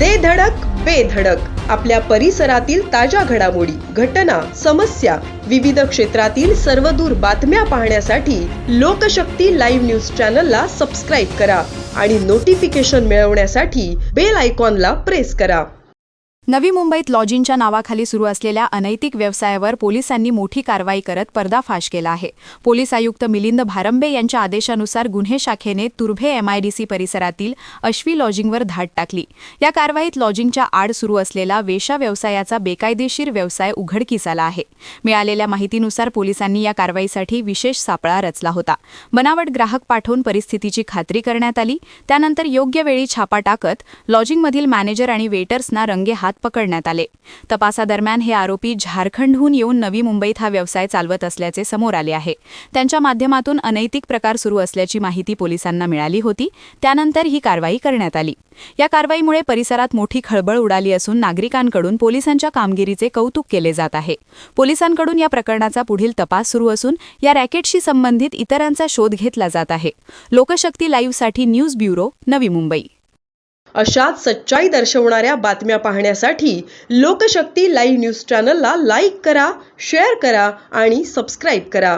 दे धडक बेधडक आपल्या परिसरातील ताज्या घडामोडी, घटना, समस्या, विविध क्षेत्रातील सर्वदूर बातम्या पाहण्यासाठी लोकशक्ती लाईव्ह न्यूज चॅनलला सबस्क्राईब करा आणि नोटिफिकेशन मिळवण्यासाठी बेल आयकॉनला प्रेस करा. नवी मुंबईत लॉजिंगच्या नावाखाली सुरू असलेल्या अनैतिक व्यवसायावर पोलिसांनी मोठी कारवाई करत पर्दाफाश केला आहे. पोलीस आयुक्त मिलिंद भारंबे यांच्या आदेशानुसार गुन्हे शाखेने तुर्भे MIDC परिसरातील अश्वी लॉजिंगवर धाड टाकली. या कारवाईत लॉजिंगच्या आड सुरू असलेला वेश्या व्यवसायाचा बेकायदेशीर व्यवसाय उघडकीस आला आहे. मिळालेल्या माहितीनुसार पोलिसांनी या कारवाईसाठी विशेष सापळा रचला होता. बनावट ग्राहक पाठवून परिस्थितीची खात्री करण्यात आली. त्यानंतर योग्य वेळी छापा टाकत लॉजिंगमधील मॅनेजर आणि वेटर्सना रंगेहात पकडण्यात आले. तपासादरम्यान हे आरोपी झारखंडहून येऊन नवी मुंबईत हा व्यवसाय चालवत असल्याचे समोर आले आहे. त्यांच्या माध्यमातून अनैतिक प्रकार सुरू असल्याची माहिती पोलिसांना मिळाली होती. त्यानंतर ही कारवाई करण्यात आली. या कारवाईमुळे परिसरात मोठी खळबळ उडाली असून नागरिकांकडून पोलिसांच्या कामगिरीचे कौतुक केले जात आहे. पोलिसांकडून या प्रकरणाचा पुढील तपास सुरू असून या रॅकेटशी संबंधित इतरांचा शोध घेतला जात आहे. लोकशक्ती लाईव्हसाठी न्यूज ब्युरो, नवी मुंबई. अशाच सच्चाई दर्शवणाऱ्या बातम्या पाहण्यासाठी लोकशक्ती लाईव्ह न्यूज चॅनलला लाईक करा, शेअर करा आणि सबस्क्राईब करा.